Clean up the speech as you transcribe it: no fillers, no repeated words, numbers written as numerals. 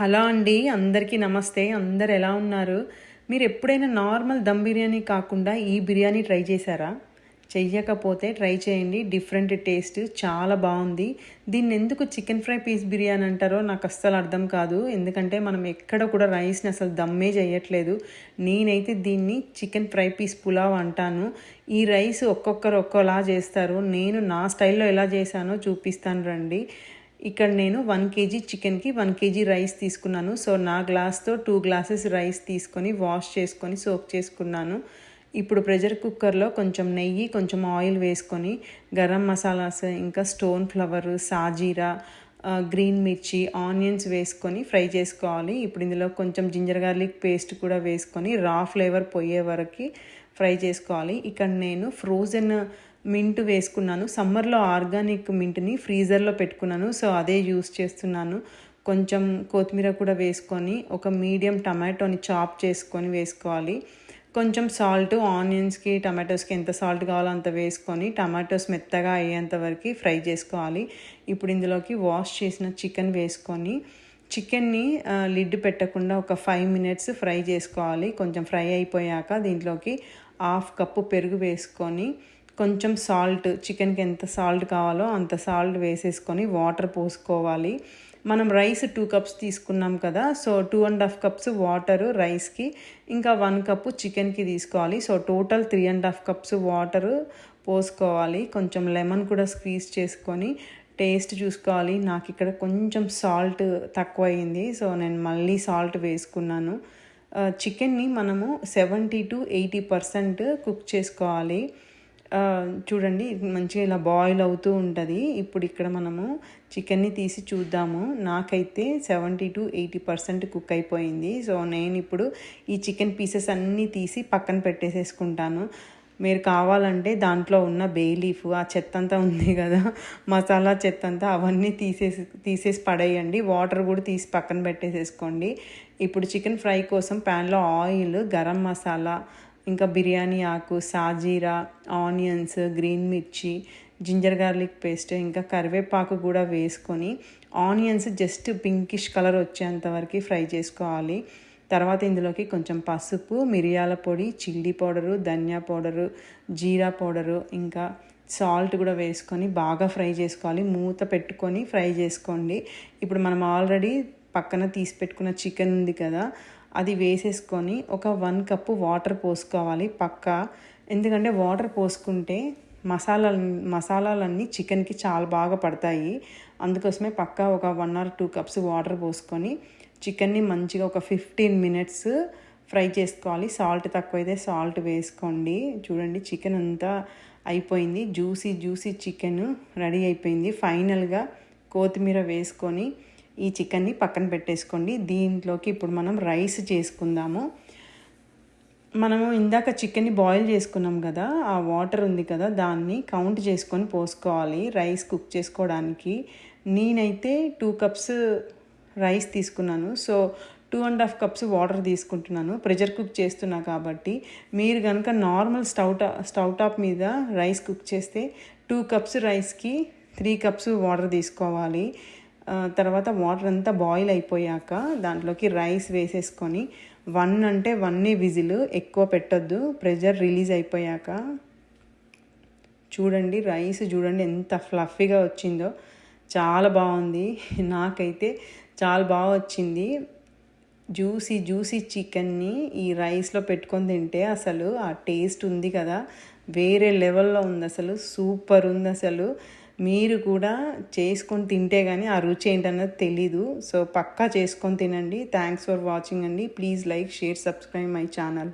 Hello అండి, అందరికీ నమస్తే. అందరు ఎలా ఉన్నారు? మీరు ఎప్పుడైనా నార్మల్ దమ్ బిర్యానీ కాకుండా ఈ బిర్యానీ ట్రై చేశారా? చెయ్యకపోతే ట్రై చేయండి. డిఫరెంట్ టేస్ట్ చాలా బాగుంది. దీన్ని ఎందుకు చికెన్ ఫ్రై పీస్ బిర్యానీ అంటారో నాకు అస్సలు అర్థం కాదు. ఎందుకంటే మనం ఎక్కడ కూడా రైస్ని అసలు దమ్మే చేయట్లేదు. నేనైతే దీన్ని చికెన్ ఫ్రై పీస్ పులావ్ అంటాను. ఈ రైస్ ఒక్కొక్కరు ఒక్కోలా చేస్తారు. నేను నా స్టైల్లో ఎలా చేశానో చూపిస్తాను రండి. ఇక్కడ నేను 1 kg చికెన్కి 1 kg రైస్ తీసుకున్నాను. సో నా గ్లాస్తో 2 గ్లాసెస్ రైస్ తీసుకొని వాష్ చేసుకొని సోక్ చేసుకున్నాను. ఇప్పుడు ప్రెషర్ కుక్కర్లో కొంచెం నెయ్యి, కొంచెం ఆయిల్ వేసుకొని గరం మసాలాస్, ఇంకా స్టోన్ ఫ్లవర్, సాజీరా, గ్రీన్ మిర్చి, ఆనియన్స్ వేసుకొని ఫ్రై చేసుకోవాలి. ఇప్పుడు ఇందులో కొంచెం జింజర్ గార్లిక్ పేస్ట్ కూడా వేసుకొని రా ఫ్లేవర్ పోయే వరకు ఫ్రై చేసుకోవాలి. ఇక్కడ నేను ఫ్రోజన్ మింట్ వేసుకున్నాను. సమ్మర్లో ఆర్గానిక్ మింట్ని ఫ్రీజర్లో పెట్టుకున్నాను. సో అదే యూస్ చేస్తున్నాను. కొంచెం కొత్తిమీర కూడా వేసుకొని ఒక మీడియం టమాటోని చాప్ చేసుకొని వేసుకోవాలి. కొంచెం సాల్ట్, ఆనియన్స్కి టమాటోస్కి ఎంత సాల్ట్ కావాలో అంత వేసుకొని టమాటోస్ మెత్తగా అయ్యేంత వరకు ఫ్రై చేసుకోవాలి. ఇప్పుడు ఇందులోకి వాష్ చేసిన చికెన్ వేసుకొని చికెన్ని లిడ్ పెట్టకుండా ఒక 5 minutes ఫ్రై చేసుకోవాలి. కొంచెం ఫ్రై అయిపోయాక దీంట్లోకి 1/2 కప్పు పెరుగు వేసుకొని కొంచెం సాల్ట్, చికెన్కి ఎంత సాల్ట్ కావాలో అంత సాల్ట్ వేసేసుకొని వాటర్ పోసుకోవాలి. మనం రైస్ 2 cups తీసుకున్నాం కదా, సో 2.5 cups వాటరు రైస్కి, ఇంకా 1 cup చికెన్కి తీసుకోవాలి. సో టోటల్ 3.5 cups వాటరు పోసుకోవాలి. కొంచెం లెమన్ కూడా స్క్వీజ్ చేసుకొని టేస్ట్ చూసుకోవాలి. నాకు ఇక్కడ కొంచెం సాల్ట్ తక్కువ అయింది, సో నేను మళ్ళీ సాల్ట్ వేసుకున్నాను. చికెన్ని మనము 70 to 80% కుక్ చేసుకోవాలి. చూడండి మంచిగా ఇలా బాయిల్ అవుతూ ఉంటుంది. ఇప్పుడు ఇక్కడ మనము చికెన్ని తీసి చూద్దాము. నాకైతే 70 to 80% కుక్ అయిపోయింది. సో నేను ఇప్పుడు ఈ చికెన్ పీసెస్ అన్నీ తీసి పక్కన పెట్టేసేసుకుంటాను. మీరు కావాలంటే దాంట్లో ఉన్న బే లీఫ్, ఆ చెత్త అంతా ఉంది కదా, మసాలా చెత్త అంతా, అవన్నీ తీసేసి పడేయండి. వాటర్ కూడా తీసి పక్కన పెట్టేసేసుకోండి. ఇప్పుడు చికెన్ ఫ్రై కోసం ప్యాన్లో ఆయిల్, గరం మసాలా, ఇంకా బిర్యానీ ఆకు, సాజీరా, ఆనియన్స్, గ్రీన్ మిర్చి, జింజర్ గార్లిక్ పేస్ట్, ఇంకా కరివేపాకు కూడా వేసుకొని ఆనియన్స్ జస్ట్ పింకిష్ కలర్ వచ్చేంత వరకు ఫ్రై చేసుకోవాలి. తర్వాత ఇందులోకి కొంచెం పసుపు, మిరియాల పొడి, చిల్లీ పౌడరు, ధనియా పౌడరు, జీరా పౌడరు, ఇంకా సాల్ట్ కూడా వేసుకొని బాగా ఫ్రై చేసుకోవాలి. మూత పెట్టుకొని ఫ్రై చేసుకోండి. ఇప్పుడు మనం ఆల్రెడీ పక్కన తీసి పెట్టుకున్న చికెన్ ఉంది కదా, అది వేసేసుకొని ఒక 1 cup వాటర్ పోసుకోవాలి పక్క. ఎందుకంటే వాటర్ పోసుకుంటే మసాలాలన్నీ చికెన్కి చాలా బాగా పడతాయి. అందుకోసమే పక్క ఒక 1 or 2 cups వాటర్ పోసుకొని చికెన్ని మంచిగా ఒక 15 minutes ఫ్రై చేసుకోవాలి. సాల్ట్ తక్కువైతే సాల్ట్ వేసుకోండి. చూడండి చికెన్ అంతా అయిపోయింది. జ్యూసీ చికెన్ రెడీ అయిపోయింది. ఫైనల్గా కొత్తిమీర వేసుకొని ఈ చికెన్ని పక్కన పెట్టేసుకోండి. దీంట్లోకి ఇప్పుడు మనం రైస్ చేసుకుందాము. మనము ఇందాక చికెన్ని బాయిల్ చేసుకున్నాం కదా, ఆ వాటర్ ఉంది కదా, దాన్ని కౌంట్ చేసుకొని పోసుకోవాలి రైస్ కుక్ చేసుకోవడానికి. నేనైతే 2 cups రైస్ తీసుకున్నాను. సో 2.5 cups వాటర్ తీసుకుంటున్నాను. ప్రెషర్ కుక్ చేస్తున్నా కాబట్టి. మీరు కనుక నార్మల్ స్టవ్ టాప్ మీద రైస్ కుక్ చేస్తే 2 cups రైస్కి 3 cups వాటర్ తీసుకోవాలి. తర్వాత వాటర్ అంతా బాయిల్ అయిపోయాక దాంట్లోకి రైస్ వేసేసుకొని 1 అంటే 1 విజిల్, ఎక్కువ పెట్టొద్దు. ప్రెషర్ రిలీజ్ అయిపోయాక చూడండి రైస్ చూడండి ఎంత ఫ్లఫీగా వచ్చిందో, చాలా బాగుంది. నాకైతే చాలా బాగా వచ్చింది. జ్యూసీ చికెన్ని ఈ రైస్లో పెట్టుకొని తింటే అసలు ఆ టేస్ట్ ఉంది కదా, వేరే లెవెల్లో ఉంది. అసలు సూపర్ ఉంది. అసలు మీరు కూడా చేసుకొని తింటే కానీ ఆ రుచి ఏంటన్నది తెలీదు. సో పక్కా చేసుకొని తినండి. థ్యాంక్స్ ఫర్ వాచింగ్ అండి. Please like, share, subscribe my channel.